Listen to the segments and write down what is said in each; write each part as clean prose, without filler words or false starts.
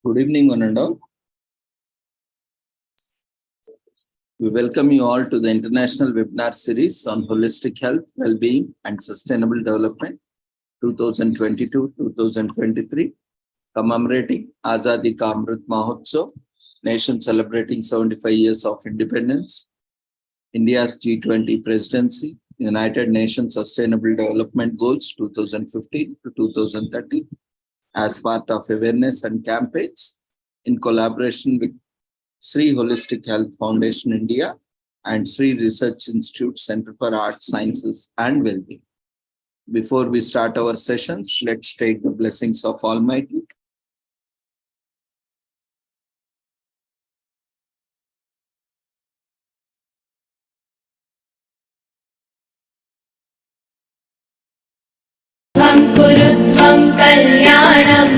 Good evening, one and all. We welcome you all to the International Webinar Series on Holistic Health, Well-being and Sustainable Development 2022-2023, commemorating Azadi Ka Amrit Mahotsav, nation celebrating 75 years of independence, India's G20 presidency, United Nations Sustainable Development Goals 2015 to 2030, as part of awareness and campaigns in collaboration with Sri Holistic Health Foundation India and Sri Research Institute Center for Arts, Sciences and Wellbeing. Before we start our sessions, let's take the blessings of Almighty. Kurutvam kalyanam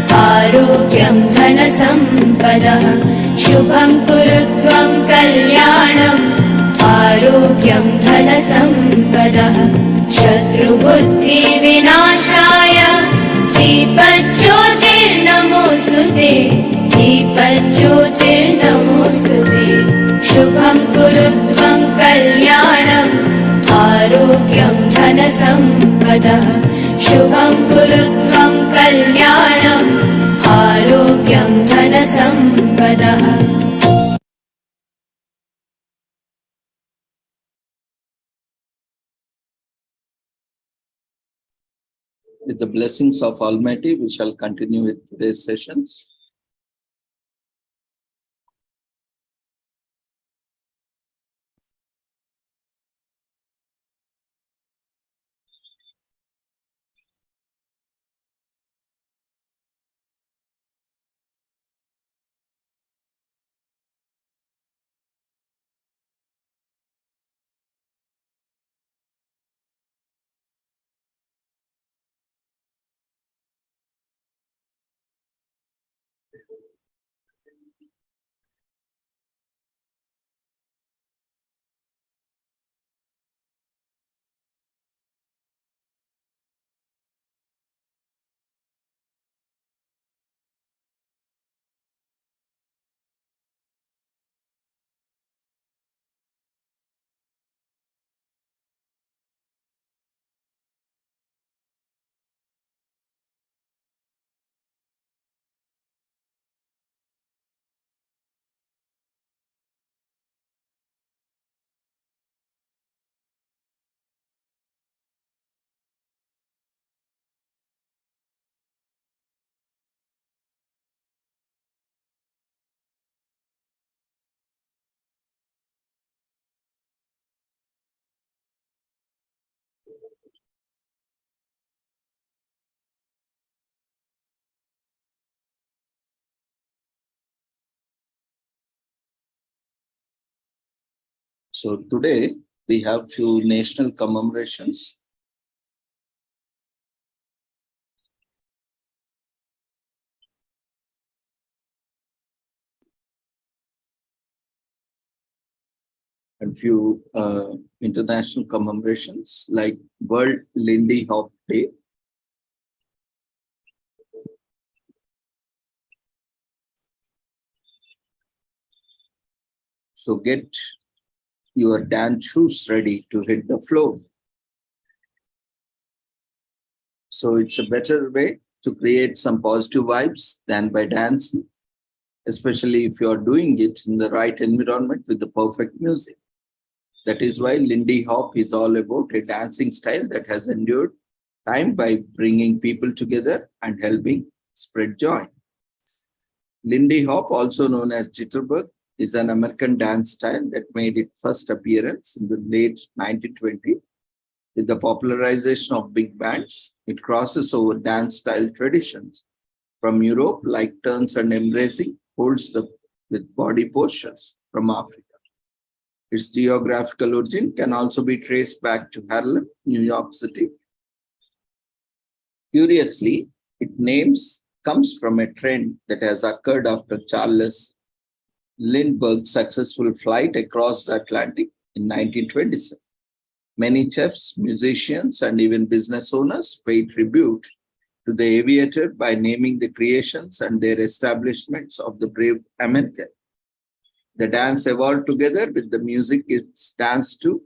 arogyam dhanasampadam shubham kurutvam kalyanam arogyam dhanasampadam shatru buddhi vinashaya deepajyotirnamostute deepajyotirnamostute shubham kurutvam kalyanam arogyam dhanasampadam Shubham kurutvam kalyanam arogyam dhanasampadam. With the blessings of Almighty, we shall continue with today's sessions. So today we have few national commemorations. And few international commemorations like World Lindy Hop Day, so get your dance shoes ready to hit the floor. So it's a better way to create some positive vibes than by dancing, especially if you are doing it in the right environment with the perfect music. That is why Lindy Hop is all about a dancing style that has endured time by bringing people together and helping spread joy. Lindy Hop, also known as Jitterbug, is an American dance style that made its first appearance in the late 1920s. With the popularization of big bands, it crosses over dance style traditions from Europe, like turns and embracing, holds with body postures from Africa. Its geographical origin can also be traced back to Harlem, New York City. Curiously, its name comes from a trend that has occurred after Charles Lindbergh's successful flight across the Atlantic in 1927. Many chefs, musicians, and even business owners paid tribute to the aviator by naming the creations and their establishments of the brave American. The dance evolved together with the music it's danced to.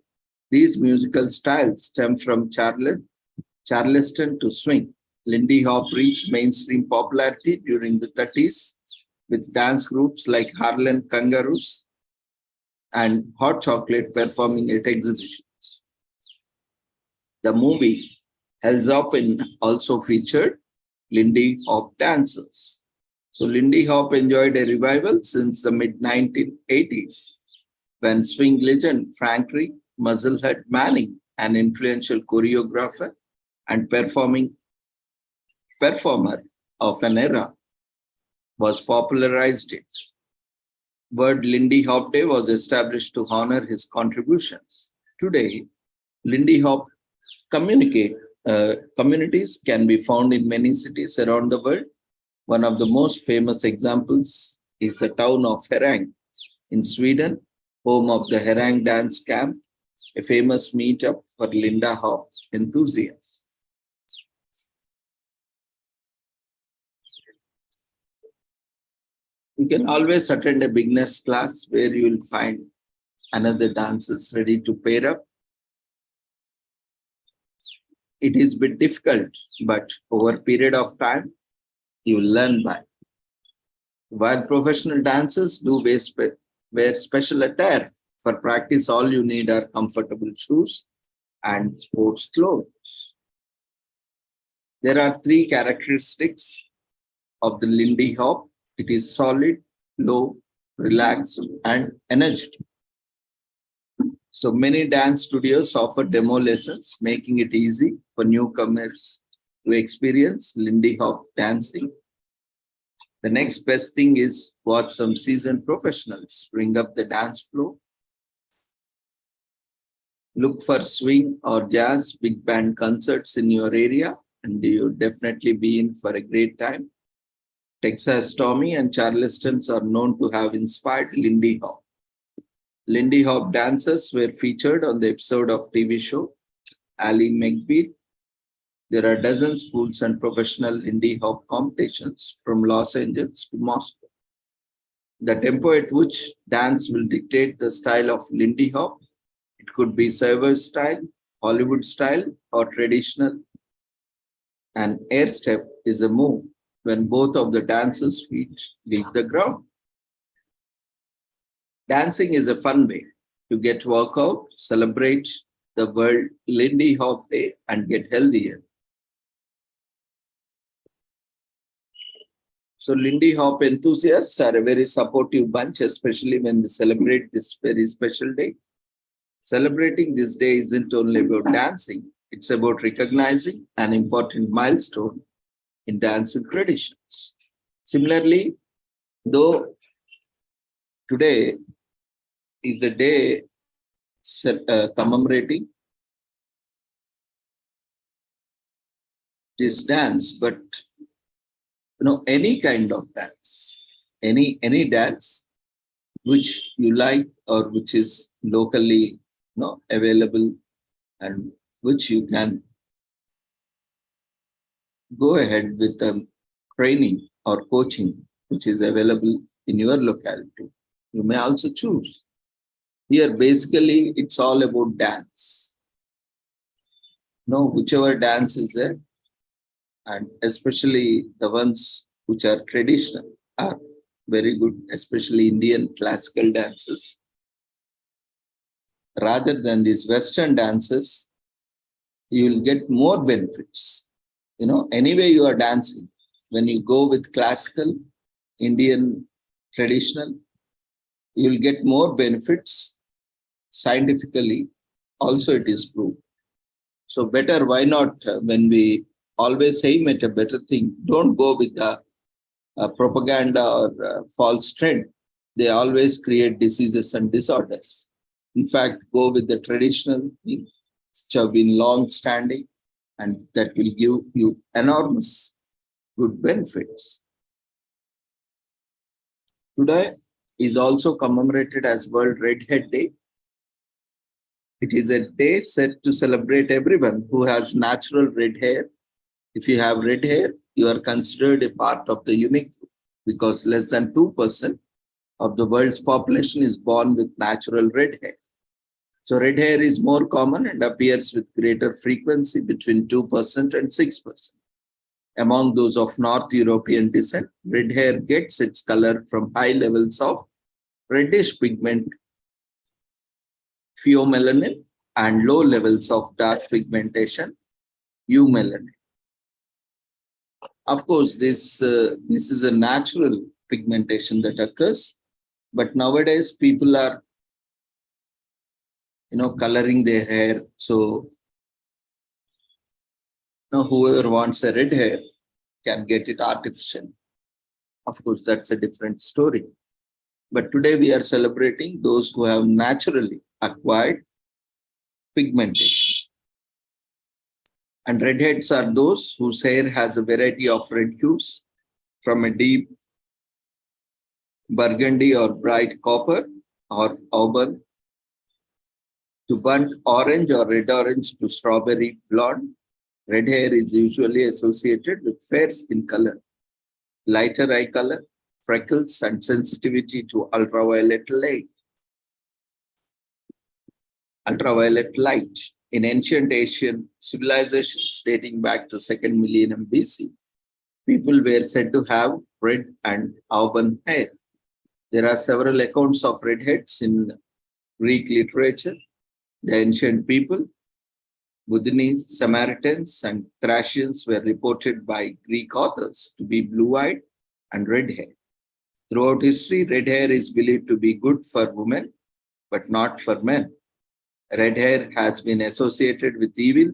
These musical styles stem from Charleston to swing. Lindy Hop reached mainstream popularity during the 30s with dance groups like Harlem Kangaroos and Hot Chocolate performing at exhibitions. The movie Hells Up in also featured Lindy Hop dancers. So Lindy Hop enjoyed a revival since the mid 1980s when swing legend Frankie Musclehead Manning, an influential choreographer and performer of an era, was popularized it. Word Lindy Hop Day was established to honor his contributions. Today, Lindy Hop communities can be found in many cities around the world. One of the most famous examples is the town of Herräng in Sweden, home of the Herräng Dance Camp, a famous meetup for Lindy Hop enthusiasts. You can always attend a beginner's class where you will find another dancers ready to pair up. It is a bit difficult, but over a period of time, you will learn by. While professional dancers do wear special attire, for practice all you need are comfortable shoes and sports clothes. There are three characteristics of the Lindy Hop. It is solid, low, relaxed, and energetic. So many dance studios offer demo lessons, making it easy for newcomers to experience Lindy Hop dancing. The next best thing is watch some seasoned professionals bring up the dance floor. Look for swing or jazz big band concerts in your area, and you'll definitely be in for a great time. Texas Tommy and Charlestons are known to have inspired Lindy Hop. Lindy Hop dancers were featured on the episode of TV show Ali McBeal. There are dozens schools and professional Lindy Hop competitions from Los Angeles to Moscow. The tempo at which dance will dictate the style of Lindy Hop. It could be server style, Hollywood style, or traditional. An air step is a move when both of the dancers' feet leave the ground. Dancing is a fun way to get workout, celebrate the World Lindy Hop Day, and get healthier. So Lindy Hop enthusiasts are a very supportive bunch, especially when they celebrate this very special day. Celebrating this day isn't only about dancing, it's about recognizing an important milestone in dancing traditions. Similarly, though today is the day commemorating this dance, but any kind of dance, any dance which you like or which is locally available and which you can go ahead with training or coaching which is available in your locality. You may also choose. Here, basically, it's all about dance. Whichever dance is there, and especially the ones which are traditional are very good, especially Indian classical dances. Rather than these Western dances, you will get more benefits. Anyway you are dancing. When you go with classical, Indian, traditional, you will get more benefits. Scientifically, also it is proved. So better, why not, when we always aim at a better thing, don't go with the propaganda or false trend. They always create diseases and disorders. In fact, go with the traditional things which have been long standing and that will give you enormous good benefits. Today is also commemorated as World Redhead Day. It is a day set to celebrate everyone who has natural red hair If you have red hair, you are considered a part of the unique group because less than 2% of the world's population is born with natural red hair. So red hair is more common and appears with greater frequency between 2% and 6%. Among those of North European descent, red hair gets its color from high levels of reddish pigment, pheomelanin, and low levels of dark pigmentation, eumelanin. Of course, this is a natural pigmentation that occurs, but nowadays people are, coloring their hair. So, whoever wants a red hair can get it artificial. Of course, that's a different story. But today we are celebrating those who have naturally acquired pigmentation. And redheads are those whose hair has a variety of red hues, from a deep burgundy or bright copper or auburn to burnt orange or red orange to strawberry blonde. Red hair is usually associated with fair skin color, lighter eye color, freckles, and sensitivity to ultraviolet light. Ultraviolet light. In ancient Asian civilizations dating back to 2nd millennium BC, people were said to have red and auburn hair. There are several accounts of redheads in Greek literature. The ancient people, Budinese, Samaritans, and Thracians were reported by Greek authors to be blue-eyed and red-haired. Throughout history, red hair is believed to be good for women, but not for men. Red hair has been associated with evil,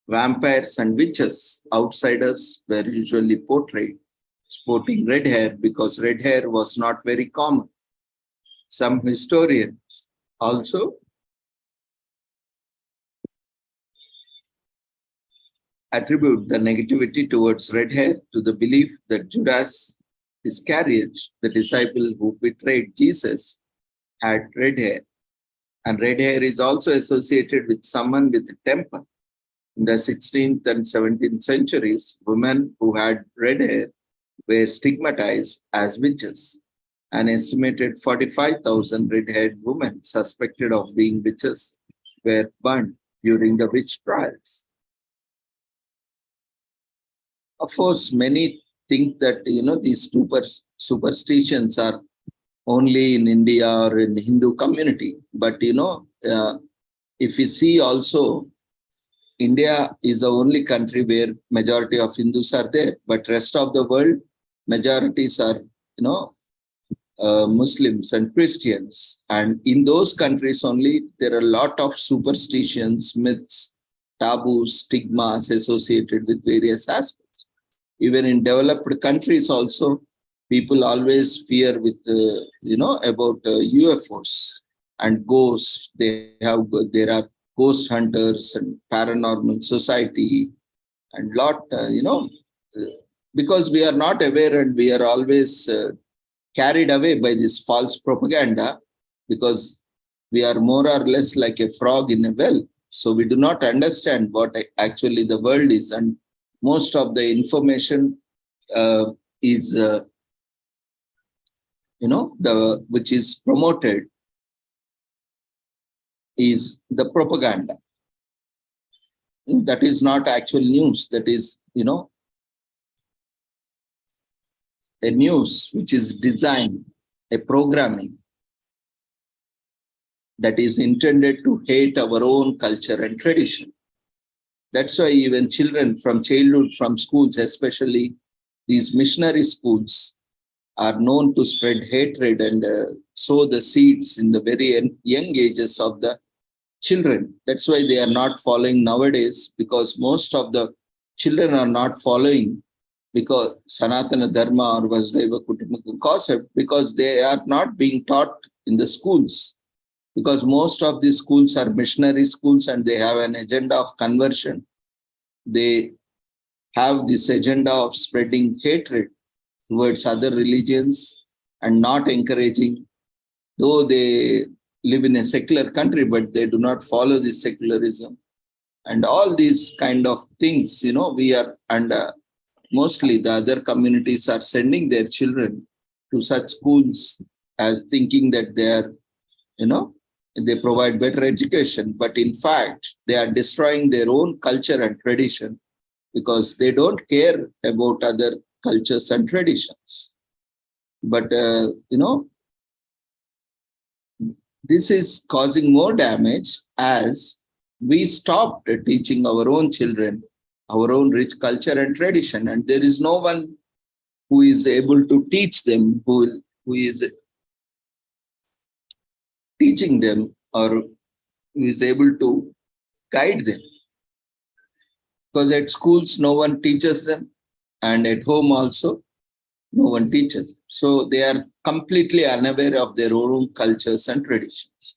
vampires, and witches. Outsiders were usually portrayed sporting red hair because red hair was not very common. Some historians also attribute the negativity towards red hair to the belief that Judas Iscariot, the disciple who betrayed Jesus, had red hair. And red hair is also associated with someone with a temper. In the 16th and 17th centuries, women who had red hair were stigmatized as witches. An estimated 45,000 red-haired women suspected of being witches were burned during the witch trials. Of course, many think that these superstitions are only in India or in Hindu community. But if you see also, India is the only country where majority of Hindus are there, but rest of the world, majorities are Muslims and Christians. And in those countries only, there are a lot of superstitions, myths, taboos, stigmas associated with various aspects. Even in developed countries also, people always fear with, about UFOs and ghosts. There are ghost hunters and paranormal society and lot, because we are not aware and we are always carried away by this false propaganda, because we are more or less like a frog in a well. So we do not understand what actually the world is, and most of the information is, which is promoted is the propaganda. That is not actual news. That is, a news which is designed, a programming that is intended to hate our own culture and tradition. That's why even children from childhood, from schools, especially these missionary schools, are known to spread hatred and sow the seeds in the very young ages of the children. That's why they are not following nowadays, because most of the children are not following because Sanatana Dharma or Vasudhaiva Kutumbakam concept, because they are not being taught in the schools. Because most of these schools are missionary schools and they have an agenda of conversion. They have this agenda of spreading hatred towards other religions and not encouraging, though they live in a secular country, but they do not follow this secularism. and all these kind of things, we are, and mostly the other communities are sending their children to such schools as thinking that they are, they provide better education. But in fact, they are destroying their own culture and tradition because they don't care about other cultures and traditions. But, this is causing more damage as we stopped teaching our own children our own rich culture and tradition, and there is no one who is able to teach them, who is teaching them, or who is able to guide them. Because at schools, no one teaches them, and at home also, no one teaches. So they are completely unaware of their own cultures and traditions.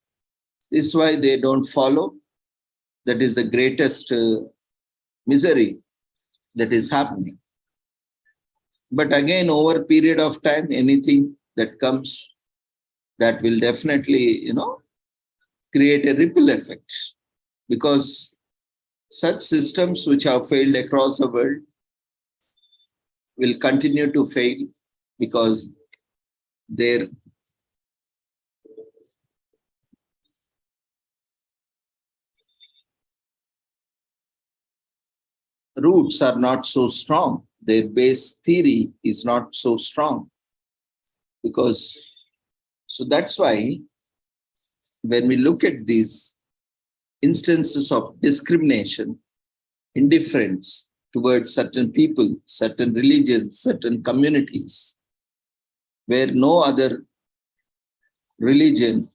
This is why they don't follow. That is the greatest misery that is happening. But again, over a period of time, anything that comes, that will definitely, create a ripple effect. Because such systems which have failed across the world will continue to fail because their roots are not so strong. Their base theory is not so strong. So that's why when we look at these instances of discrimination, indifference towards certain people, certain religions, certain communities, where no other religion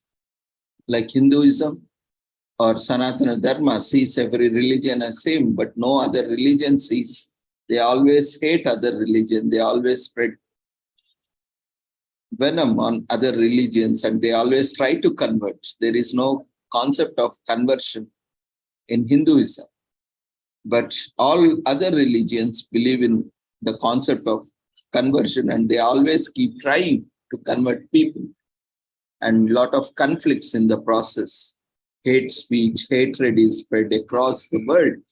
like Hinduism or Sanatana Dharma sees every religion as same, but no other religion sees. They always hate other religion. They always spread venom on other religions, and they always try to convert. There is no concept of conversion in Hinduism. But all other religions believe in the concept of conversion, and they always keep trying to convert people. And a lot of conflicts in the process. Hate speech, hatred is spread across the world.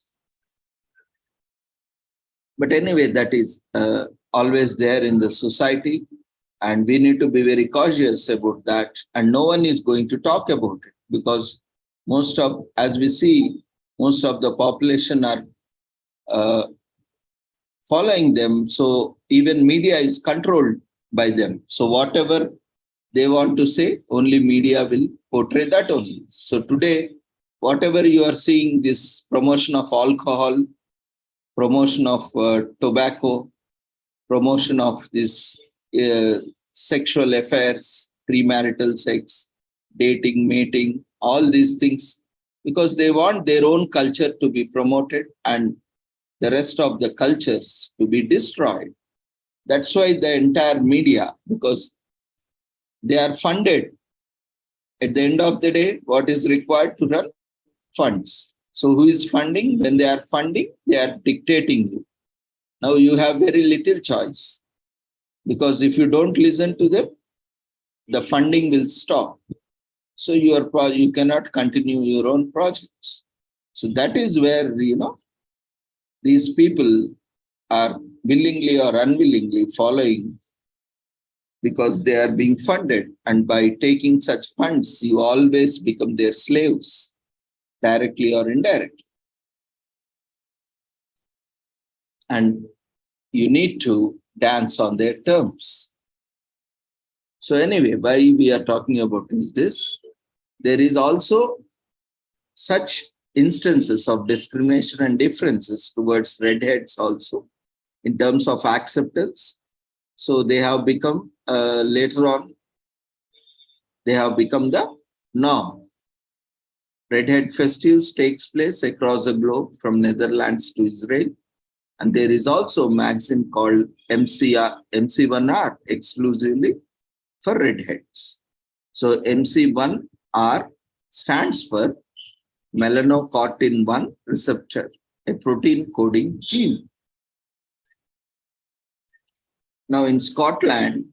But anyway, that is always there in the society, and we need to be very cautious about that. And no one is going to talk about it because as we see, most of the population are following them. So even media is controlled by them. So whatever they want to say, only media will portray that only. So today, whatever you are seeing, this promotion of alcohol, promotion of tobacco, promotion of this sexual affairs, premarital sex, dating, mating, all these things, because they want their own culture to be promoted and the rest of the cultures to be destroyed. That's why the entire media, because they are funded. At the end of the day, what is required to run? Funds. So who is funding? When they are funding, they are dictating you. Now you have very little choice, because if you don't listen to them, the funding will stop. So you cannot continue your own projects. So that is where, these people are willingly or unwillingly following, because they are being funded. And by taking such funds, you always become their slaves, directly or indirectly. And you need to dance on their terms. So anyway, why we are talking about is this. There is also such instances of discrimination and differences towards redheads also in terms of acceptance. So they have become, later on, they have become the norm. Redhead festives takes place across the globe from Netherlands to Israel. And there is also a magazine called MC1R exclusively for redheads. So MC1R stands for melanocortin 1 receptor, a protein coding gene. Now in Scotland,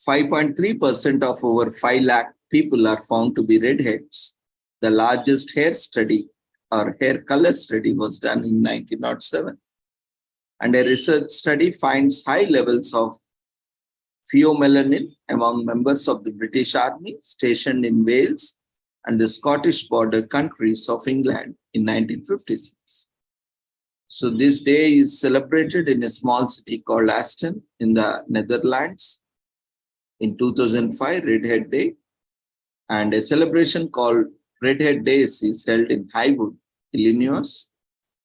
5.3% of over 5 lakh people are found to be redheads, the largest hair study or hair color study was done in 1907. And a research study finds high levels of pheomelanin among members of the British Army stationed in Wales and the Scottish border countries of England in 1956. So this day is celebrated in a small city called Aston in the Netherlands. In 2005, Redhead Day, and a celebration called Redhead Days is held in Highwood, Illinois,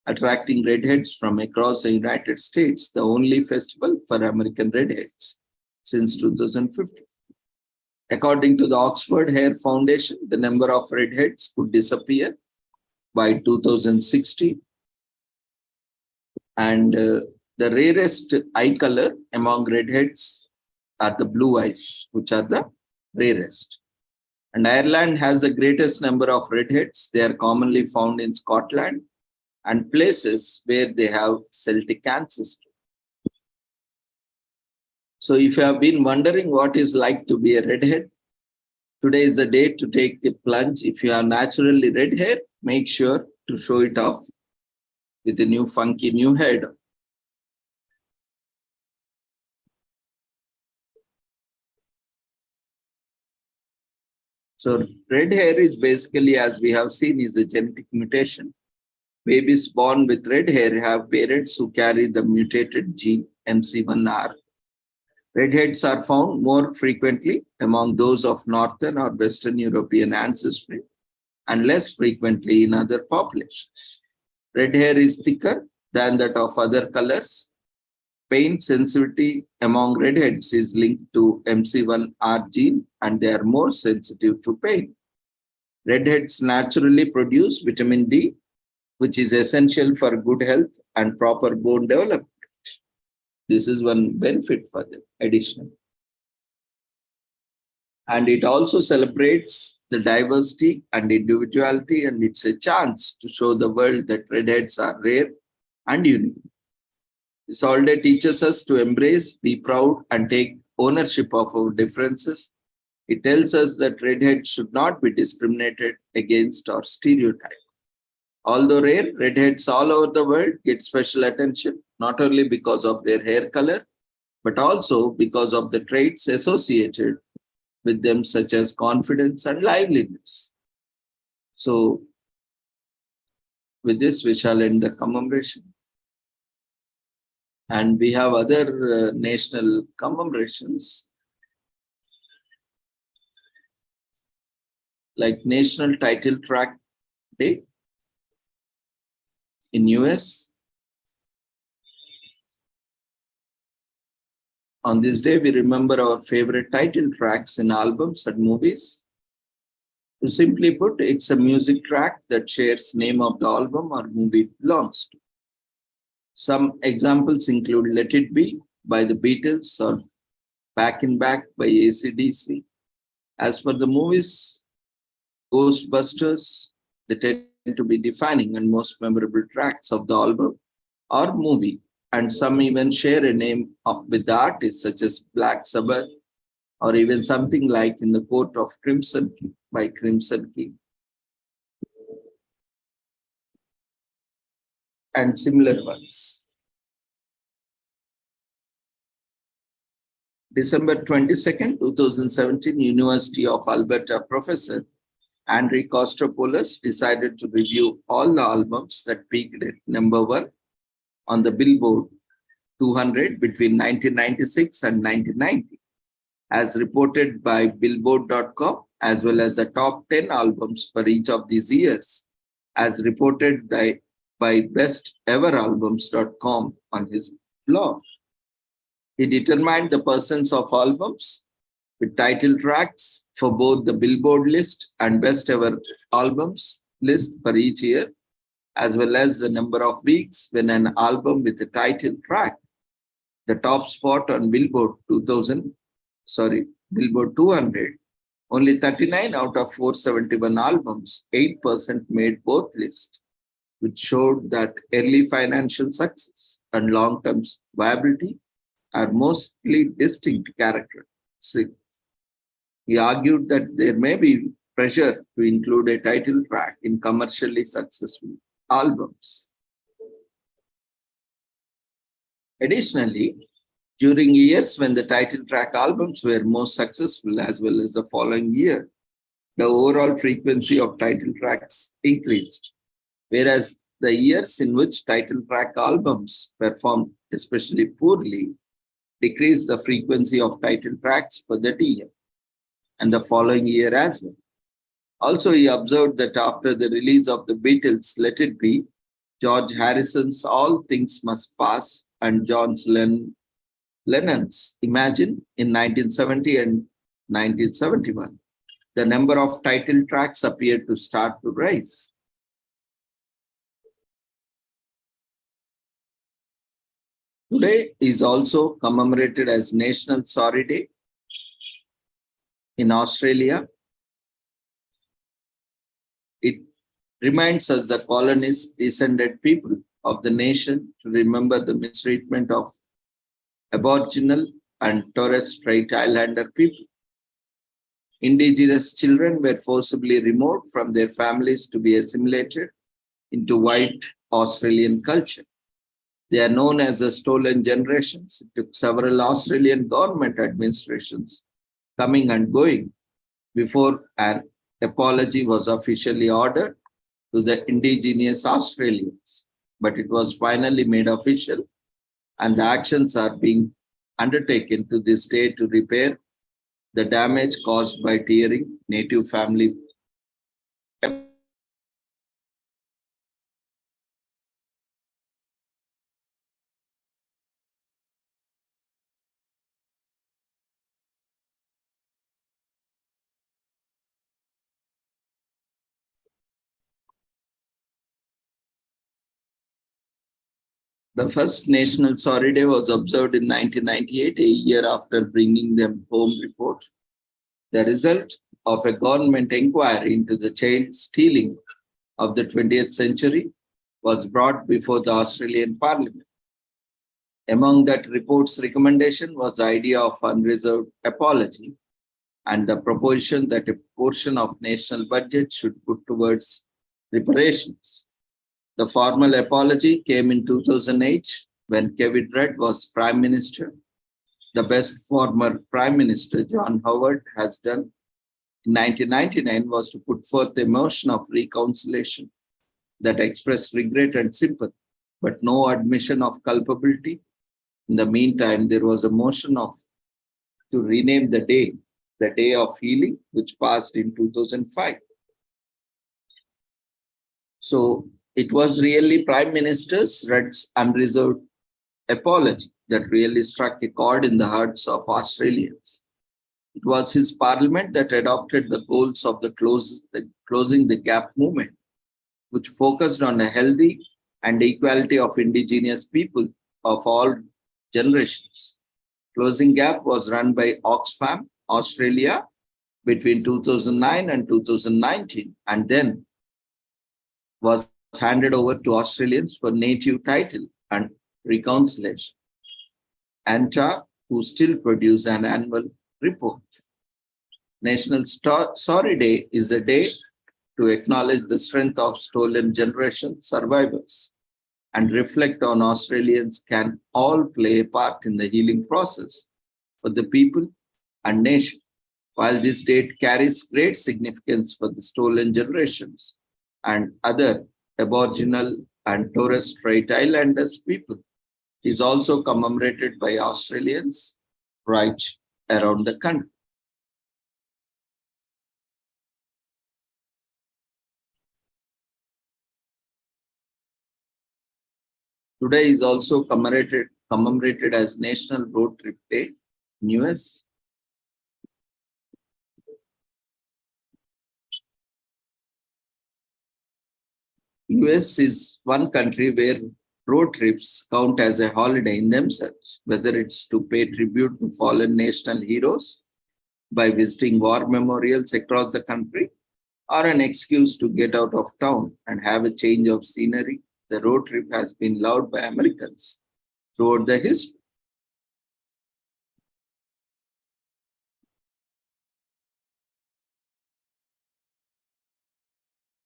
attracting redheads from across the United States, the only festival for American redheads since 2015. According to the Oxford Hair Foundation, the number of redheads could disappear by 2060. And the rarest eye color among redheads are the blue eyes, which are the rarest. And Ireland has the greatest number of redheads. They are commonly found in Scotland and places where they have Celtic ancestry. So if you have been wondering what it's like to be a redhead, today is the day to take the plunge. If you have naturally red hair, make sure to show it off with a new funky new head. So red hair is basically, as we have seen, is a genetic mutation. Babies born with red hair have parents who carry the mutated gene MC1R. Redheads are found more frequently among those of Northern or Western European ancestry and less frequently in other populations. Red hair is thicker than that of other colors. Pain sensitivity among redheads is linked to MC1R gene and they are more sensitive to pain. Redheads naturally produce vitamin D, which is essential for good health and proper bone development. This is one benefit for them, additional. And it also celebrates the diversity and individuality, and it's a chance to show the world that redheads are rare and unique. This holiday teaches us to embrace, be proud, and take ownership of our differences. It tells us that redheads should not be discriminated against or stereotyped. Although rare, redheads all over the world get special attention, not only because of their hair color, but also because of the traits associated with them, such as confidence and liveliness. So, with this, we shall end the commemoration. And we have other national commemorations, like National Title Track Day in US. On this day, we remember our favorite title tracks in albums and movies. To simply put, it's a music track that shares name of the album or movie it belongs to. Some examples include Let It Be by the Beatles or Back in Back by AC/DC. As for the movies, Ghostbusters, they tend to be defining and most memorable tracks of the album or movie, and some even share a name with the artist, such as Black Sabbath, or even something like In the Court of Crimson King by Crimson King, and similar ones. December 22nd, 2017, University of Alberta professor Andrei Kostopoulos decided to review all the albums that peaked at number 1 on the Billboard 200 between 1996 and 1990, as reported by Billboard.com, as well as the top 10 albums for each of these years, as reported by BestEverAlbums.com on his blog. He determined the persons of albums with title tracks for both the Billboard list and Best Ever Albums list for each year, as well as the number of weeks when an album with a title track, the top spot on Billboard 200, only 39 out of 471 albums, 8% made both lists, which showed that early financial success and long-term viability are mostly distinct characteristics. He argued that there may be pressure to include a title track in commercially successful albums. Additionally, during years when the title track albums were most successful, as well as the following year, the overall frequency of title tracks increased, whereas the years in which title track albums performed especially poorly decreased the frequency of title tracks for that year and the following year as well. Also, he observed that after the release of the Beatles' Let It Be, George Harrison's All Things Must Pass, and Lennon's Imagine in 1970 and 1971, the number of title tracks appeared to start to rise. Today is also commemorated as National Sorry Day in Australia. It reminds us, the colonists, descended people of the nation, to remember the mistreatment of Aboriginal and Torres Strait Islander people. Indigenous children were forcibly removed from their families to be assimilated into white Australian culture. They are known as the stolen generations. It took several Australian government administrations coming and going before an apology was officially ordered to the indigenous Australians. But it was finally made official, and the actions are being undertaken to this day to repair the damage caused by tearing native family. The first National Sorry Day was observed in 1998, a year after bringing them home report, the result of a government inquiry into the child stealing of the 20th century was brought before the Australian Parliament. Among that report's recommendation was the idea of unreserved apology and the proposition that a portion of national budget should put towards reparations. The formal apology came in 2008 when Kevin Rudd was Prime Minister. The best former Prime Minister, John Howard, has done in 1999 was to put forth a motion of reconciliation that expressed regret and sympathy, but no admission of culpability. In the meantime, there was a motion to rename the Day of Healing, which passed in 2005. So it was really Prime Minister Rudd's unreserved apology that really struck a chord in the hearts of Australians. It was his parliament that adopted the goals of the Closing the Gap movement, which focused on a healthy and equality of indigenous people of all generations. Closing Gap was run by Oxfam, Australia, between 2009 and 2019, and then was handed over to Australians for native title and reconciliation. ANTA, who still produce an annual report. National Sorry Day is a day to acknowledge the strength of stolen generation survivors and reflect on Australians can all play a part in the healing process for the people and nation. While this date carries great significance for the stolen generations and other Aboriginal and Torres Strait Islanders people, it is also commemorated by Australians right around the country. Today is also commemorated as National Road Trip Day in US. US is one country where road trips count as a holiday in themselves, whether it's to pay tribute to fallen national heroes by visiting war memorials across the country, or an excuse to get out of town and have a change of scenery. The road trip has been loved by Americans throughout the history.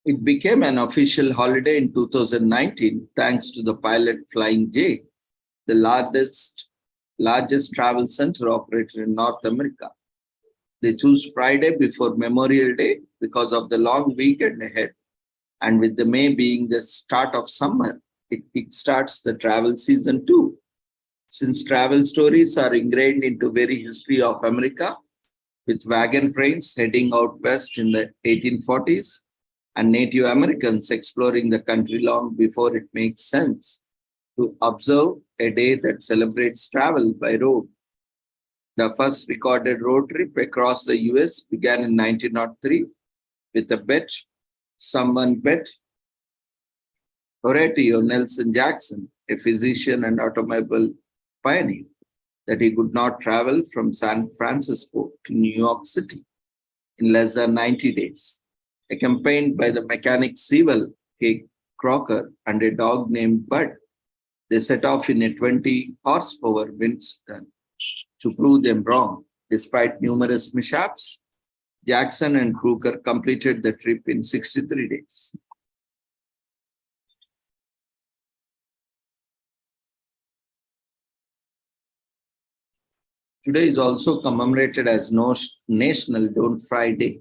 It became an official holiday in 2019 thanks to the pilot Flying J, the largest travel center operator in North America. They choose Friday before Memorial Day because of the long weekend ahead. And with the May being the start of summer, it kickstarts the travel season too. Since travel stories are ingrained into very history of America, with wagon trains heading out west in the 1840s and Native Americans exploring the country long before it makes sense to observe a day that celebrates travel by road. The first recorded road trip across the US began in 1903 with a bet. Someone bet Horatio Nelson Jackson, a physician and automobile pioneer, that he could not travel from San Francisco to New York City in less than 90 days. Accompanied by the mechanic Sewell K. Crocker and a dog named Bud, they set off in a 20 horsepower Winston to prove them wrong. Despite numerous mishaps, Jackson and Crocker completed the trip in 63 days. Today is also commemorated as National Don't Fry Day.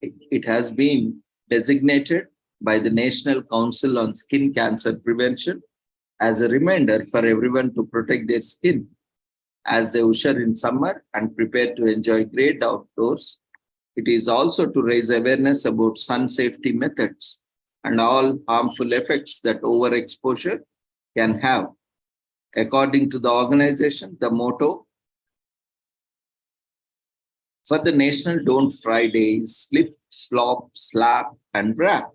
It has been designated by the National Council on Skin Cancer Prevention as a reminder for everyone to protect their skin as they usher in summer and prepare to enjoy great outdoors. It is also to raise awareness about sun safety methods and all harmful effects that overexposure can have. According to the organization, the motto for the National Don't Fry Day is slip, slop, slap, and wrap.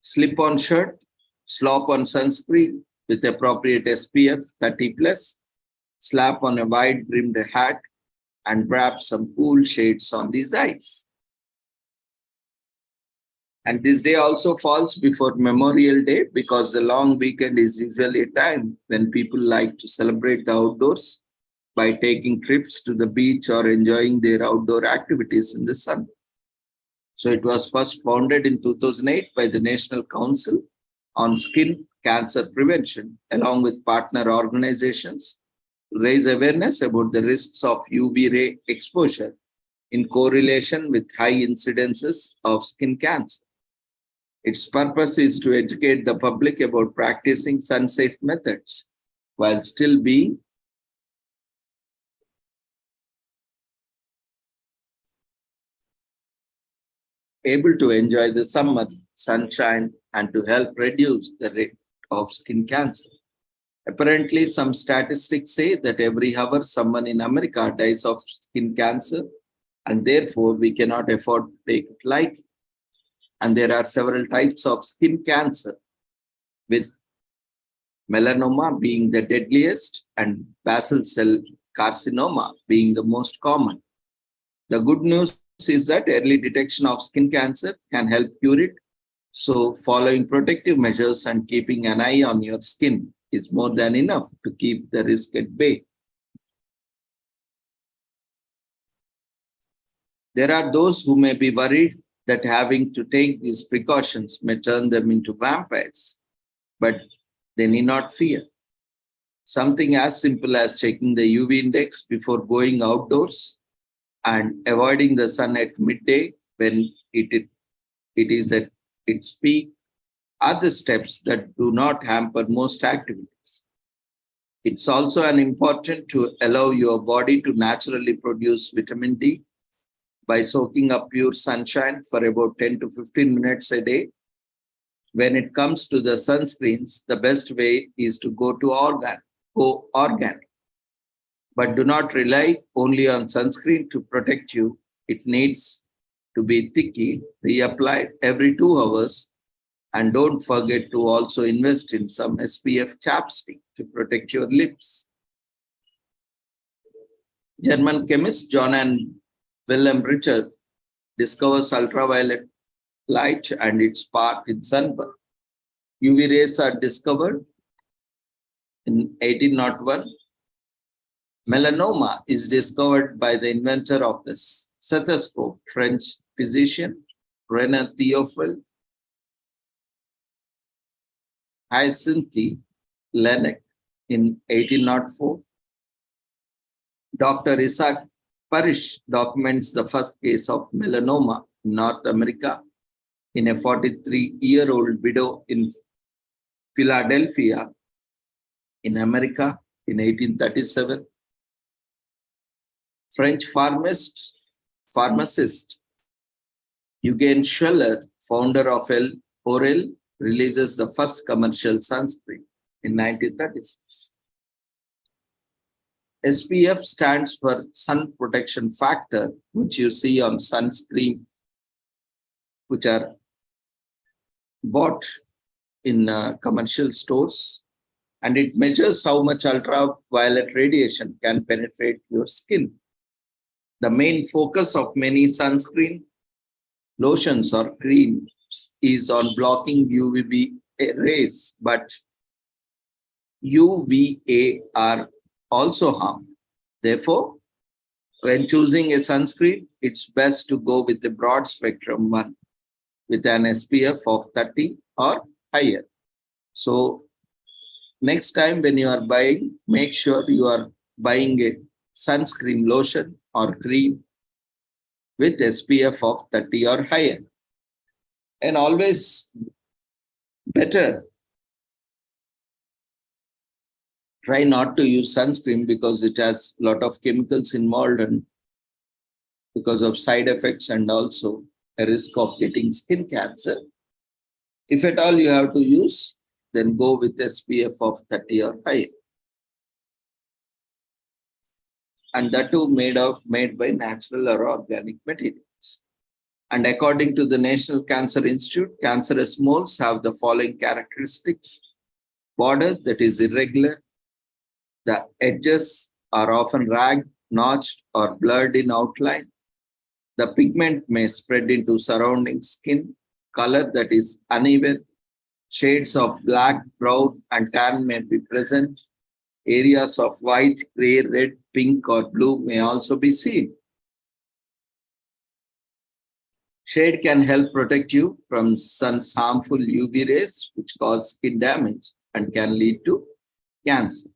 Slip on shirt, slop on sunscreen with appropriate SPF 30 plus, slap on a wide brimmed hat, and wrap some cool shades on these eyes. And this day also falls before Memorial Day because the long weekend is usually a time when people like to celebrate the outdoors by taking trips to the beach or enjoying their outdoor activities in the sun. So it was first founded in 2008 by the National Council on Skin Cancer Prevention, along with partner organizations, to raise awareness about the risks of UV ray exposure in correlation with high incidences of skin cancer. Its purpose is to educate the public about practicing sun-safe methods while still being able to enjoy the summer sunshine and to help reduce the rate of skin cancer. Apparently, some statistics say that every hour someone in America dies of skin cancer, and therefore we cannot afford to take it lightly. And there are several types of skin cancer, with melanoma being the deadliest and basal cell carcinoma being the most common. The good news is that early detection of skin cancer can help cure it. So following protective measures and keeping an eye on your skin is more than enough to keep the risk at bay. There are those who may be worried that having to take these precautions may turn them into vampires, but they need not fear. Something as simple as checking the UV index before going outdoors and avoiding the sun at midday when it is at its peak are the steps that do not hamper most activities. It's also important to allow your body to naturally produce vitamin D by soaking up pure sunshine for about 10 to 15 minutes a day. When it comes to the sunscreens, the best way is to go organic. But do not rely only on sunscreen to protect you. It needs to be thickly reapplied every 2 hours. And don't forget to also invest in some SPF chapstick to protect your lips. German chemist John and Wilhelm Richter discovers ultraviolet light and its part in sunburn. UV rays are discovered in 1801 Melanoma is discovered by the inventor of the stethoscope, French physician René Théophile Hyacinthe Laennec in 1804. Dr. Isaac Parrish documents the first case of melanoma in North America in a 43-year-old widow in Philadelphia, in America, in 1837. French pharmacist Eugène Scheller, founder of L'Oréal, releases the first commercial sunscreen in 1936. SPF stands for sun protection factor, which you see on sunscreen, which are bought in commercial stores, and it measures how much ultraviolet radiation can penetrate your skin. The main focus of many sunscreen lotions or creams is on blocking UVB rays, but UVA are also harmful. Therefore, when choosing a sunscreen, it's best to go with a broad spectrum one with an SPF of 30 or higher. So next time when you are buying, make sure you are buying a sunscreen lotion or cream with SPF of 30 or higher. And always better try not to use sunscreen because it has a lot of chemicals involved and because of side effects and also a risk of getting skin cancer. If at all you have to use, then go with SPF of 30 or higher. And that too made by natural or organic materials. And according to the National Cancer Institute, cancerous moles have the following characteristics: border that is irregular, the edges are often ragged, notched, or blurred in outline. The pigment may spread into surrounding skin, color that is uneven, shades of black, brown, and tan may be present. Areas of white, gray, red, pink, or blue may also be seen. Shade can help protect you from sun's harmful UV rays, which cause skin damage and can lead to cancer.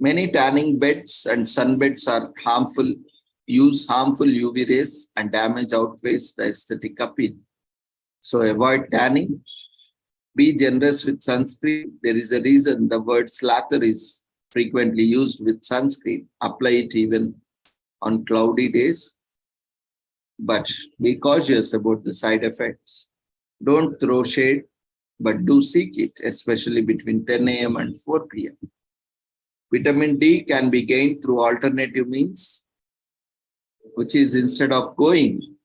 Many tanning beds and sunbeds are use harmful UV rays, and damage outweighs the aesthetic appeal. So avoid tanning. Be generous with sunscreen. There is a reason the word slather is frequently used with sunscreen. Apply it even on cloudy days. But be cautious about the side effects. Don't throw shade, but do seek it, especially between 10 a.m. and 4 p.m. Vitamin D can be gained through alternative means, which is instead of going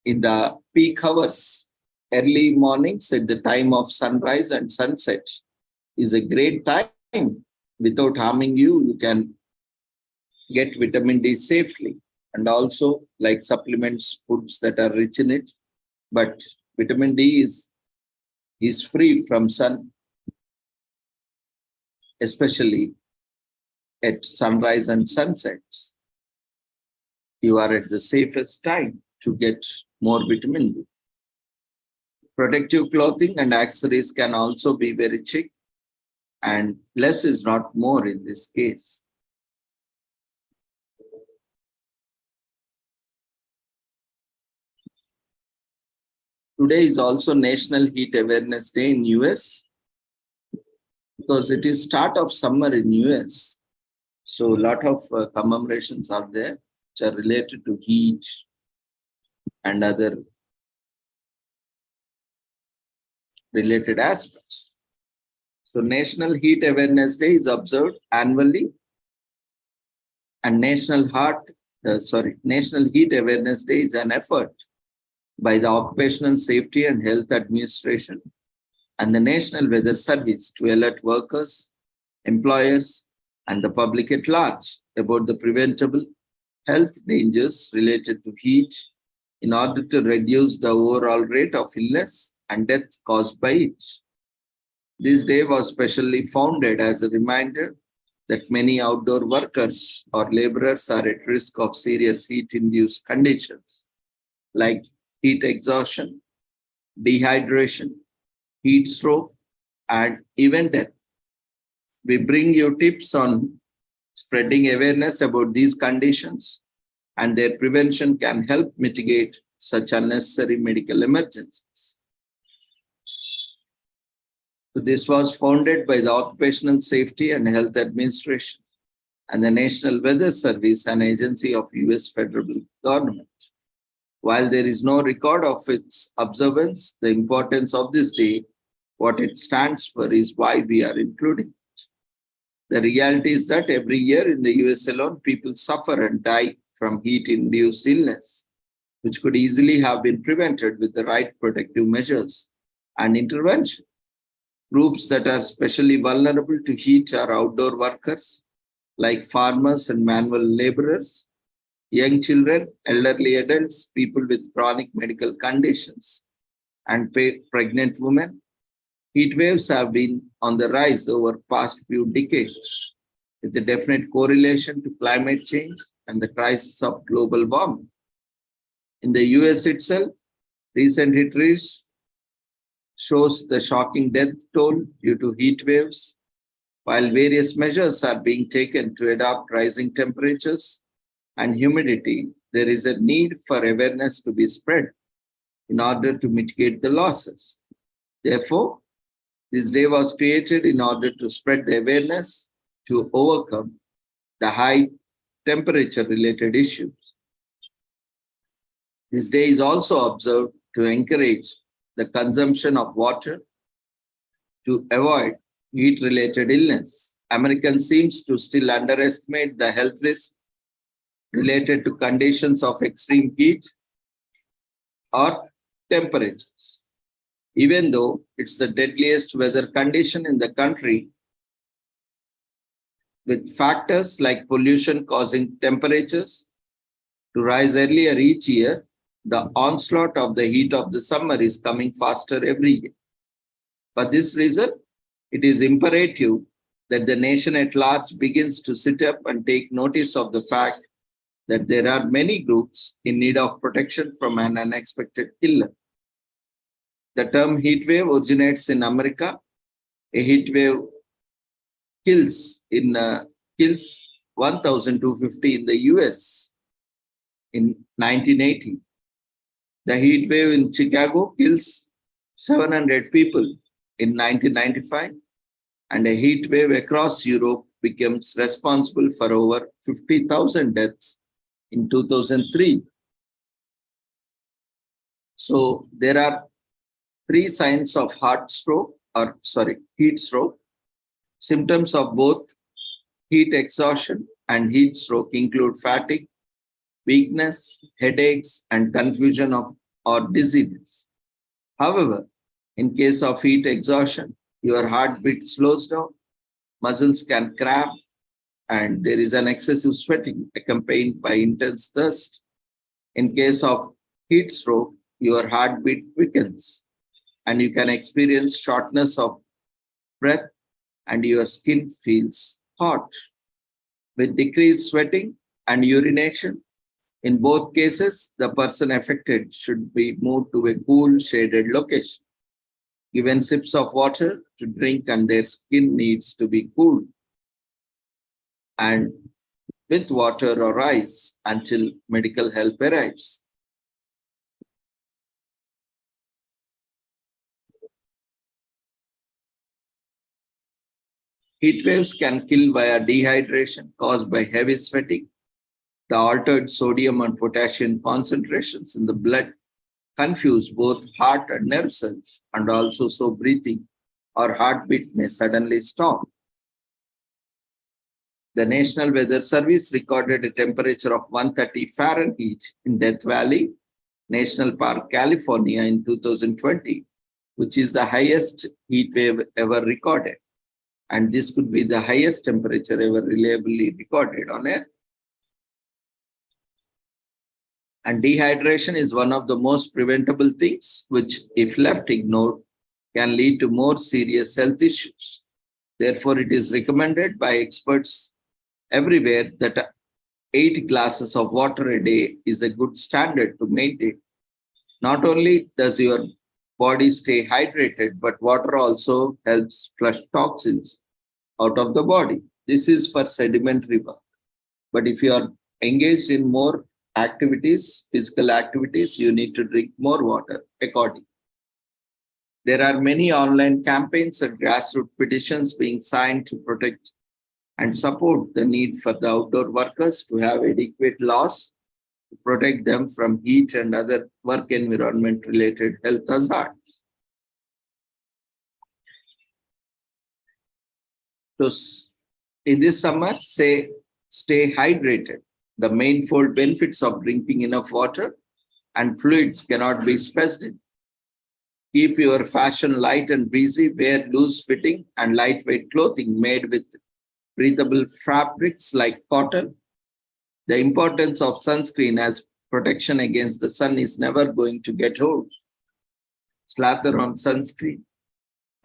in the peak hours, early mornings at the time of sunrise and sunset is a great time. Without harming you, you can get vitamin D safely. And also like supplements, foods that are rich in it. But vitamin D is free from sun, especially at sunrise and sunsets. You are at the safest time to get more vitamin D. Protective clothing and accessories can also be very cheap, and less is not more in this case. Today is also National Heat Awareness Day in US, because it is start of summer in US. So a lot of commemorations are there which are related to heat and other related aspects. So National Heat Awareness Day is observed annually, and National Heat Awareness Day is an effort by the Occupational Safety and Health Administration and the National Weather Service to alert workers, employers, and the public at large about the preventable health dangers related to heat in order to reduce the overall rate of illness and deaths caused by it. This day was specially founded as a reminder that many outdoor workers or laborers are at risk of serious heat-induced conditions like heat exhaustion, dehydration, heat stroke, and even death. We bring you tips on spreading awareness about these conditions, and their prevention can help mitigate such unnecessary medical emergencies. So this was founded by the Occupational Safety and Health Administration and the National Weather Service, an agency of US federal government. While there is no record of its observance, the importance of this day, what it stands for, is why we are including it. The reality is that every year in the US alone, people suffer and die from heat-induced illness, which could easily have been prevented with the right protective measures and intervention. Groups that are especially vulnerable to heat are outdoor workers, like farmers and manual laborers, young children, elderly adults, people with chronic medical conditions, and pregnant women. Heat waves have been on the rise over past few decades, with a definite correlation to climate change and the crisis of global warming. In the US itself, recent histories shows the shocking death toll due to heat waves. While various measures are being taken to adapt rising temperatures and humidity, there is a need for awareness to be spread in order to mitigate the losses. Therefore, this day was created in order to spread the awareness to overcome the high temperature related issues. This day is also observed to encourage the consumption of water to avoid heat-related illness. Americans seems to still underestimate the health risk related to conditions of extreme heat or temperatures. Even though it's the deadliest weather condition in the country, with factors like pollution causing temperatures to rise earlier each year, the onslaught of the heat of the summer is coming faster every year. For this reason, it is imperative that the nation at large begins to sit up and take notice of the fact that there are many groups in need of protection from an unexpected killer. The term heat wave originates in America. A heat wave kills 1,250 in the US in 1980. The heat wave in Chicago kills 700 people in 1995, and a heat wave across Europe becomes responsible for over 50,000 deaths in 2003. So there are three signs of heat stroke. Symptoms of both heat exhaustion and heat stroke include fatigue, weakness, headaches, and confusion or dizziness. However, in case of heat exhaustion, your heartbeat slows down, muscles can cramp, and there is an excessive sweating accompanied by intense thirst. In case of heat stroke, your heartbeat quickens, and you can experience shortness of breath, and your skin feels hot. With decreased sweating and urination, in both cases, the person affected should be moved to a cool, shaded location, given sips of water to drink, and their skin needs to be cooled and with water or ice until medical help arrives. Heat waves can kill via dehydration caused by heavy sweating. The altered sodium and potassium concentrations in the blood confuse both heart and nerve cells, and also so breathing or heartbeat may suddenly stop. The National Weather Service recorded a temperature of 130 Fahrenheit in Death Valley National Park, California in 2020, which is the highest heat wave ever recorded. And this could be the highest temperature ever reliably recorded on Earth. And dehydration is one of the most preventable things, which, if left ignored, can lead to more serious health issues. Therefore, it is recommended by experts everywhere that 8 glasses of water a day is a good standard to maintain. Not only does your body stay hydrated, but water also helps flush toxins out of the body. This is for sedimentary work. But if you are engaged in more activities, physical activities, you need to drink more water accordingly. There are many online campaigns and grassroots petitions being signed to protect and support the need for the outdoor workers to have adequate laws to protect them from heat and other work environment related health hazards. So in this summer, stay hydrated. The manifold benefits of drinking enough water and fluids cannot be stressed. Keep your fashion light and breezy. Wear loose fitting and lightweight clothing made with breathable fabrics like cotton. The importance of sunscreen as protection against the sun is never going to get old. Slather on sunscreen.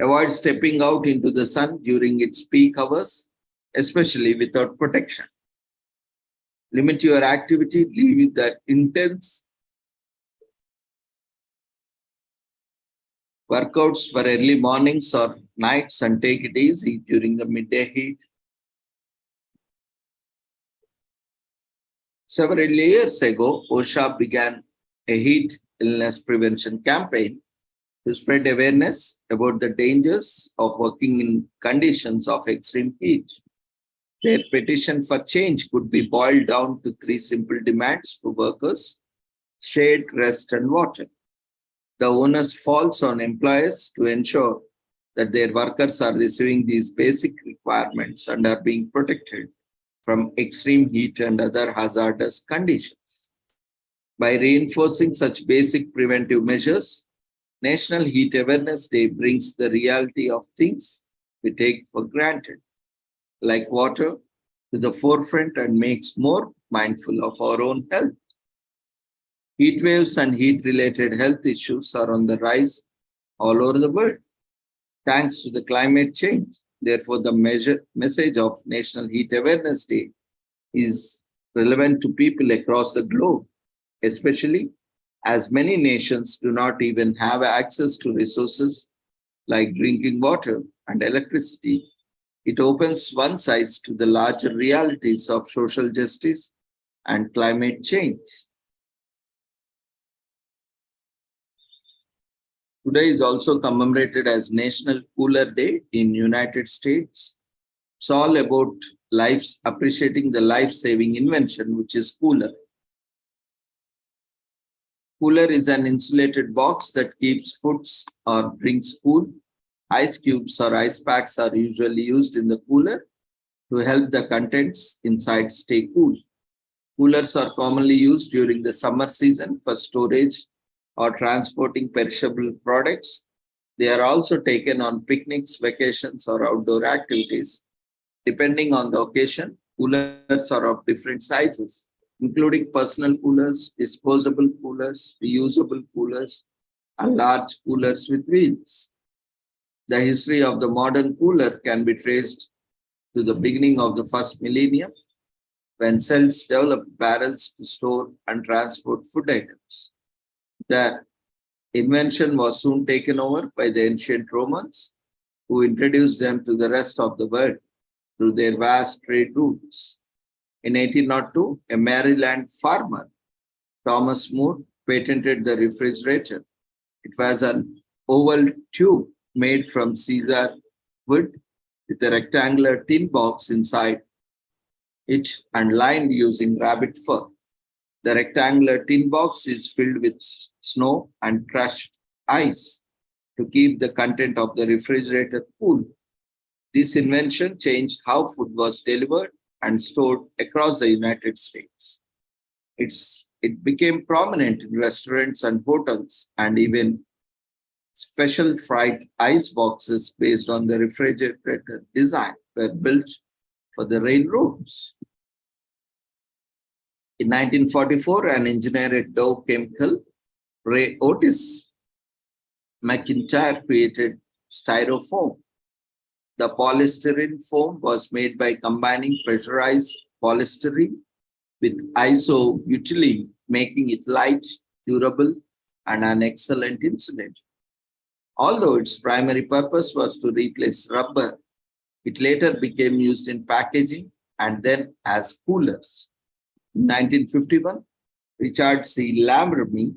Avoid stepping out into the sun during its peak hours, especially without protection. Limit your activity, leave the intense workouts for early mornings or nights and take it easy during the midday heat. Several years ago, OSHA began a heat illness prevention campaign to spread awareness about the dangers of working in conditions of extreme heat. Their petition for change could be boiled down to 3 simple demands for workers: shade, rest, and water. The onus falls on employers to ensure that their workers are receiving these basic requirements and are being protected from extreme heat and other hazardous conditions. By reinforcing such basic preventive measures, National Heat Awareness Day brings the reality of things we take for granted, like water, to the forefront and makes more mindful of our own health. Heat waves and heat-related health issues are on the rise all over the world, thanks to the climate change. Therefore, the message of National Heat Awareness Day is relevant to people across the globe, especially as many nations do not even have access to resources like drinking water and electricity. It opens one's eyes to the larger realities of social justice and climate change. Today is also commemorated as National Cooler Day in United States. It's all about appreciating the life-saving invention, which is cooler. Cooler is an insulated box that keeps foods or drinks cool. Ice cubes or ice packs are usually used in the cooler to help the contents inside stay cool. Coolers are commonly used during the summer season for storage or transporting perishable products. They are also taken on picnics, vacations, or outdoor activities. Depending on the occasion, coolers are of different sizes, including personal coolers, disposable coolers, reusable coolers, and large coolers with wheels. The history of the modern cooler can be traced to the beginning of the first millennium, when cells developed barrels to store and transport food items. The invention was soon taken over by the ancient Romans, who introduced them to the rest of the world through their vast trade routes. In 1802, a Maryland farmer, Thomas Moore, patented the refrigerator. It was an oval tube made from cedar wood with a rectangular tin box inside it and lined using rabbit fur. The rectangular tin box is filled with snow and crushed ice to keep the content of the refrigerator cool. This invention changed how food was delivered and stored across the United States. It became prominent in restaurants and hotels, and even special fried ice boxes based on the refrigerator design were built for the railroads. In 1944, an engineer at Dow Chemical, Ray Otis McIntyre, created styrofoam. The polystyrene foam was made by combining pressurized polystyrene with isobutylene, making it light, durable, and an excellent insulator. Although its primary purpose was to replace rubber, it later became used in packaging and then as coolers. In 1951, Richard C. Laramie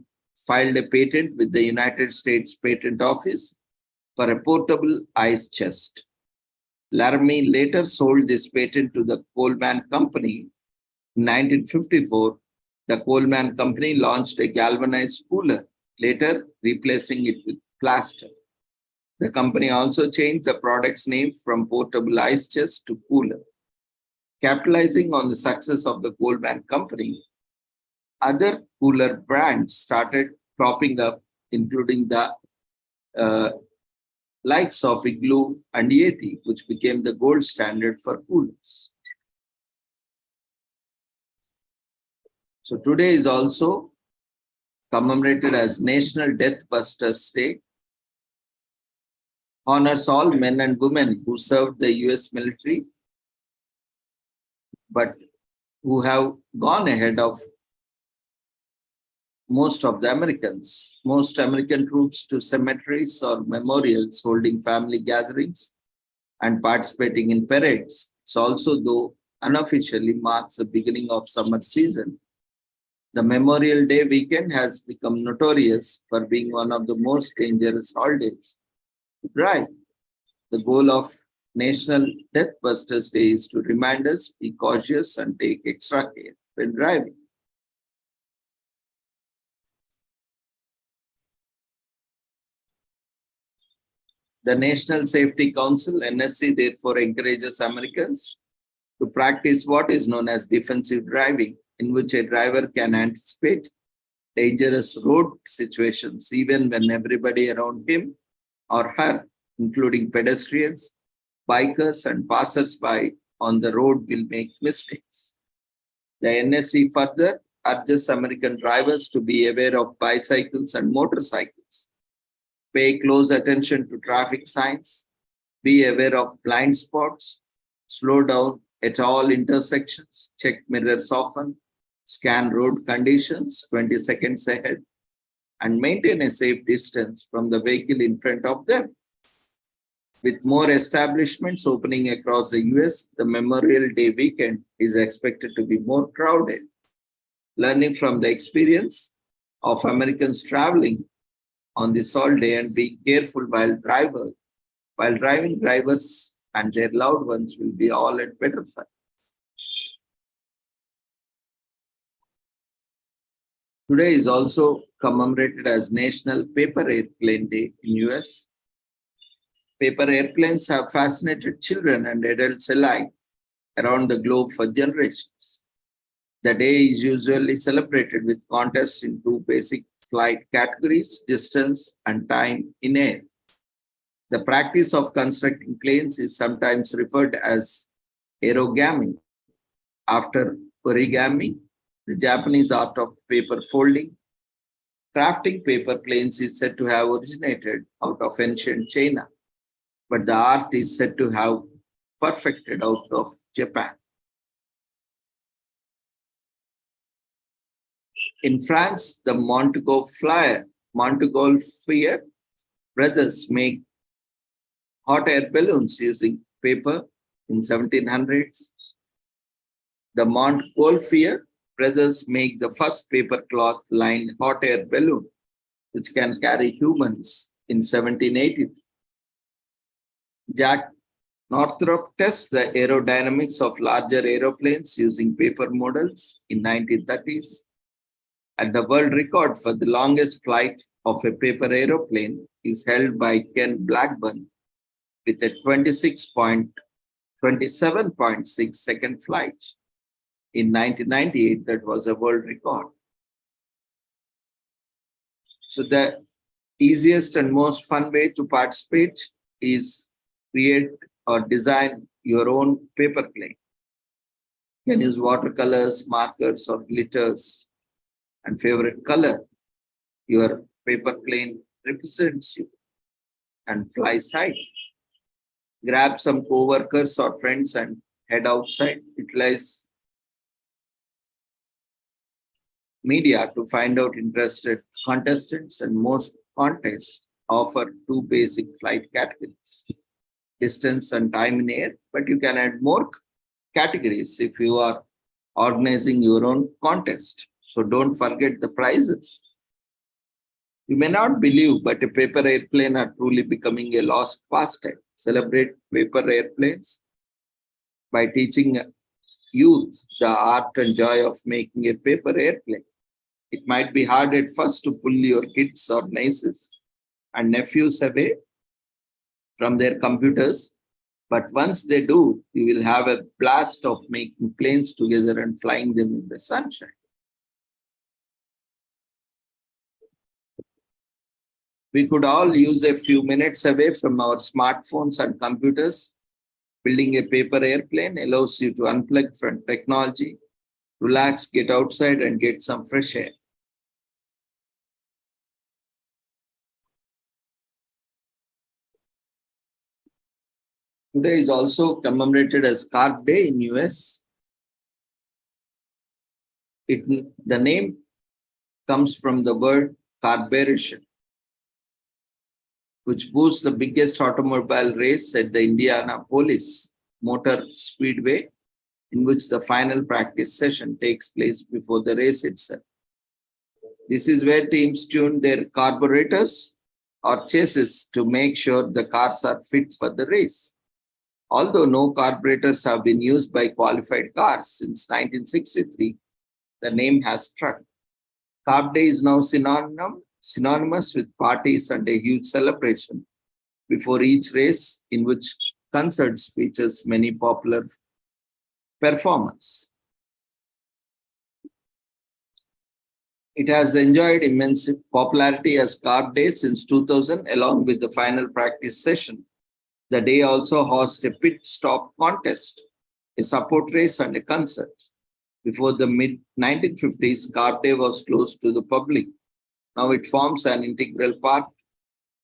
filed a patent with the United States Patent Office for a portable ice chest. Laramie later sold this patent to the Coleman Company. In 1954, the Coleman Company launched a galvanized cooler, later replacing it with plaster. The company also changed the product's name from portable ice chest to cooler. Capitalizing on the success of the Coleman Company, other cooler brands started cropping up, including the likes of Igloo and Yeti, which became the gold standard for coolers. So today is also commemorated as National Death Busters Day. Honors all men and women who served the US military, but who have gone ahead of most of the Americans. Most American troops to cemeteries or memorials, holding family gatherings and participating in parades. It's also, though unofficially, marks the beginning of summer season. The Memorial Day weekend has become notorious for being one of the most dangerous holidays to drive. The goal of National Death Busters Day is to remind us, be cautious and take extra care when driving. The National Safety Council, NSC, therefore encourages Americans to practice what is known as defensive driving, in which a driver can anticipate dangerous road situations even when everybody around him or her, including pedestrians, bikers, and passers-by on the road, will make mistakes. The NSC further urges American drivers to be aware of bicycles and motorcycles, pay close attention to traffic signs, be aware of blind spots, slow down at all intersections, check mirrors often, scan road conditions 20 seconds ahead, and maintain a safe distance from the vehicle in front of them. With more establishments opening across the US, the Memorial Day weekend is expected to be more crowded. Learning from the experience of Americans traveling on this holiday and being careful while driving, drivers and their loved ones will be all at better fun. Today is also commemorated as National Paper Airplane Day in US. Paper airplanes have fascinated children and adults alike around the globe for generations. The day is usually celebrated with contests in two basic flight categories: distance and time in air. The practice of constructing planes is sometimes referred as aerogami, after origami, the Japanese art of paper folding. Crafting paper planes is said to have originated out of ancient China, but the art is said to have perfected out of Japan. In France, the Montgolfier brothers make hot air balloons using paper in 1700s. The Montgolfier brothers make the first paper cloth lined hot air balloon, which can carry humans, in 1783. Jack Northrop tests the aerodynamics of larger aeroplanes using paper models in 1930s. And the world record for the longest flight of a paper aeroplane is held by Ken Blackburn with a 27.6 second flight. In 1998, that was a world record. So the easiest and most fun way to participate is create or design your own paper plane. You can use watercolors, markers, or glitters, and favorite color. Your paper plane represents you and flies high. Grab some co-workers or friends and head outside. Utilize media to find out interested contestants, and most contests offer two basic flight categories, distance and time in air, but you can add more categories if you are organizing your own contest. So don't forget the prizes. You may not believe, but a paper airplane are truly becoming a lost pastime. Celebrate paper airplanes by teaching youth the art and joy of making a paper airplane. It might be hard at first to pull your kids or nieces and nephews away from their computers, but once they do, you will have a blast of making planes together and flying them in the sunshine. We could all use a few minutes away from our smartphones and computers. Building a paper airplane allows you to unplug from technology, relax, get outside, and get some fresh air. Today is also commemorated as Carp Day in US. The name comes from the word carburation, which boosts the biggest automobile race at the Indianapolis Motor Speedway, in which the final practice session takes place before the race itself. This is where teams tune their carburetors or chassis to make sure the cars are fit for the race. Although no carburetors have been used by qualified cars since 1963, the name has struck. Carb Day is now synonymous with parties and a huge celebration before each race, in which concerts features many popular performers. It has enjoyed immense popularity as Carb Day since 2000, along with the final practice session. The day also hosts a pit stop contest, a support race, and a concert. Before the mid-1950s, Carb Day was closed to the public. Now it forms an integral part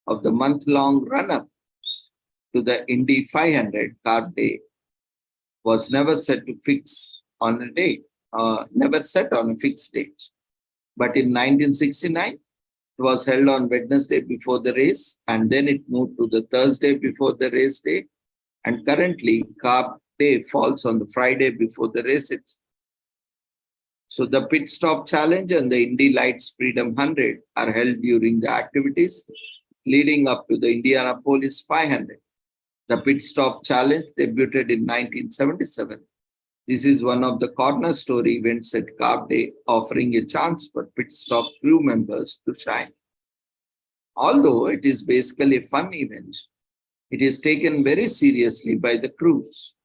of the month-long run-up to the Indy 500. Carb Day was never set to fix on a date, never set on a fixed date. But in 1969, it was held on Wednesday before the race, and then it moved to the Thursday before the race day. And currently, Carb Day falls on the Friday before the race itself. So the Pit Stop Challenge and the Indy Lights Freedom 100 are held during the activities leading up to the Indianapolis 500. The Pit Stop Challenge debuted in 1977. This is one of the cornerstone events at Carb Day, offering a chance for pit stop crew members to shine. Although it is basically a fun event, it is taken very seriously by the crews.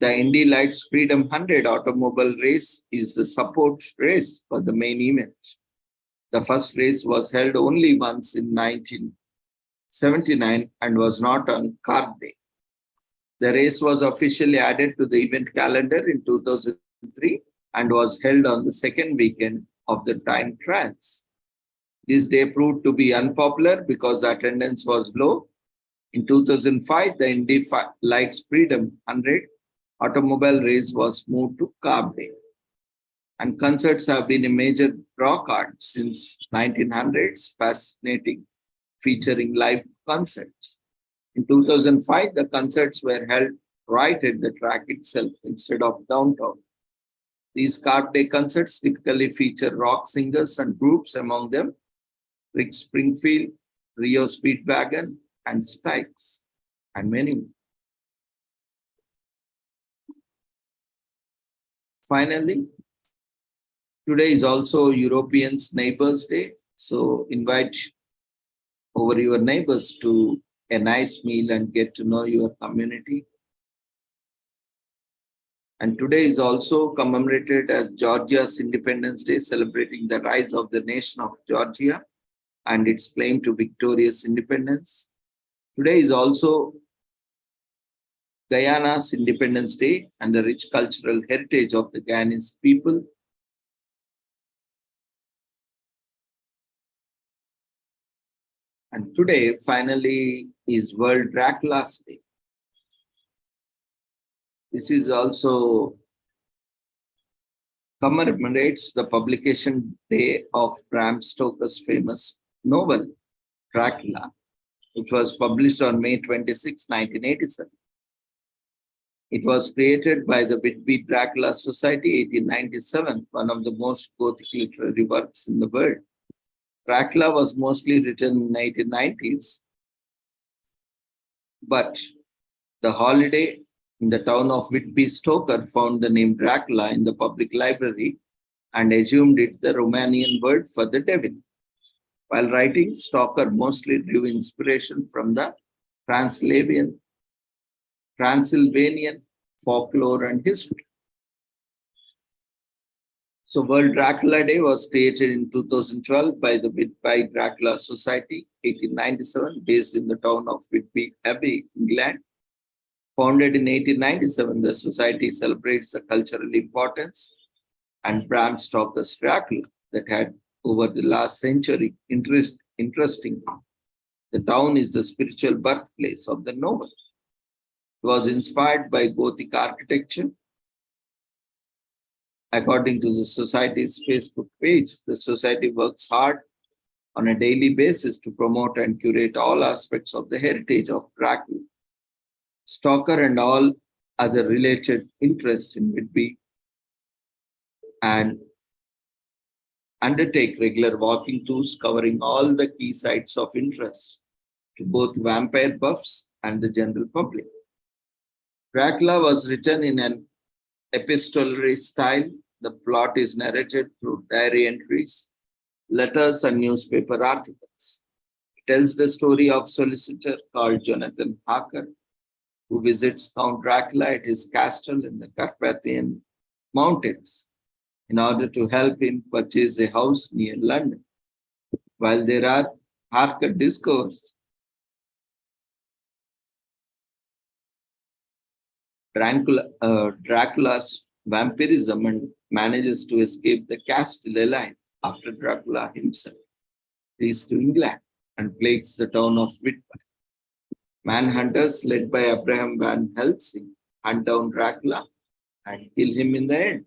The Indy Lights Freedom 100 automobile race is the support race for the main event. The first race was held only once in 1979 and was not on Carb Day. The race was officially added to the event calendar in 2003 and was held on the second weekend of the time trials. This day proved to be unpopular because attendance was low. In 2005, the Indy Lights Freedom 100 automobile race was moved to Carb Day. And concerts have been a major draw card since 1900s, fascinating, featuring live concerts. In 2005, the concerts were held right at the track itself instead of downtown. These Carb Day concerts typically feature rock singers and groups, among them Rick Springfield, Rio Speedwagon, and Spikes, and many more. Finally, today is also Europeans Neighbors Day. So invite over your neighbors to a nice meal and get to know your community. And today is also commemorated as Georgia's Independence Day, celebrating the rise of the nation of Georgia and its claim to victorious independence. Today is also Guyana's Independence Day and the rich cultural heritage of the Guyanese people. And today, finally, is World Dracula's Day. This is also commemorates the publication day of Bram Stoker's famous novel, Dracula, which was published on May 26, 1987. It was created by the Whitby Dracula Society, 1897, one of the most Gothic literary works in the world. Dracula was mostly written in the 1890s, but the holiday in the town of Whitby, Stoker found the name Dracula in the public library and assumed it the Romanian word for the devil. While writing, Stoker mostly drew inspiration from the Transylvanian folklore and history. So World Dracula Day was created in 2012 by the Whitby Dracula Society, 1897, based in the town of Whitby Abbey, England. Founded in 1897, the society celebrates the cultural importance and Bram Stoker's Dracula that had over the last century. Interesting. The town is the spiritual birthplace of the novel. It was inspired by Gothic architecture. According to the society's Facebook page, the society works hard on a daily basis to promote and curate all aspects of the heritage of Dracula, Stoker, and all other related interests in Whitby, and undertake regular walking tours covering all the key sites of interest to both vampire buffs and the general public. Dracula was written in an epistolary style. The plot is narrated through diary entries, letters, and newspaper articles. It tells the story of a solicitor called Jonathan Harker, who visits Count Dracula at his castle in the Carpathian Mountains in order to help him purchase a house near London. While there are, Harker discovers Dracula's vampirism and manages to escape the castle alive after Dracula himself flees to England and plagues the town of Whitby. Manhunters led by Abraham Van Helsing hunt down Dracula and kill him in the end.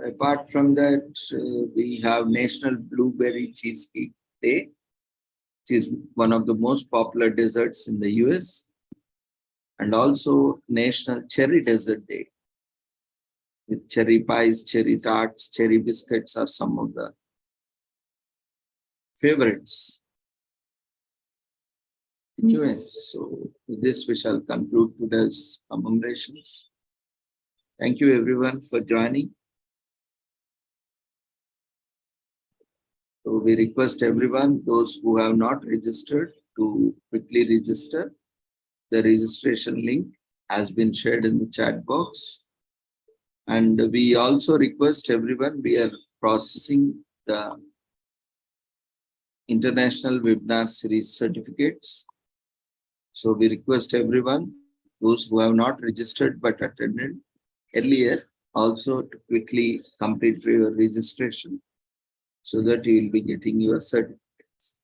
Apart from that, we have National Blueberry Cheesecake Day, which is one of the most popular desserts in the US, and also National Cherry Dessert Day, with cherry pies, cherry tarts, cherry biscuits are some of the favorites in US. So with this, we shall conclude today's commemorations. Thank you everyone for joining. So we request everyone, those who have not registered, to quickly register. The registration link has been shared in the chat box. And we also request everyone, we are processing the International Webinar Series certificates. So we request everyone, those who have not registered but attended earlier, also to quickly complete your registration so that you will be getting your certificates.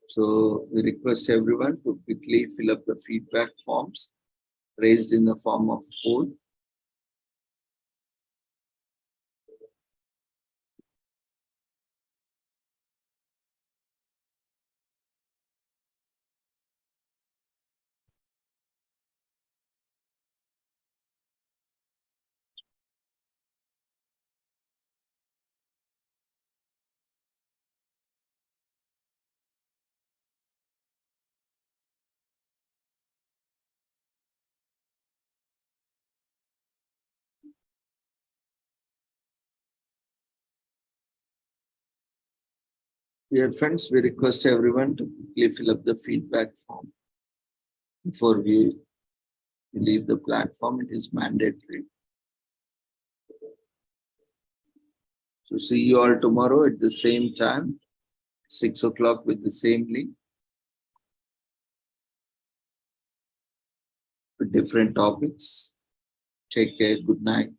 So we request everyone to quickly fill up the feedback forms raised in the form of poll. Dear friends, we request everyone to quickly fill up the feedback form before we leave the platform. It is mandatory. So see you all tomorrow at the same time. 6 o'clock with the same link with different topics. Take care. Good night.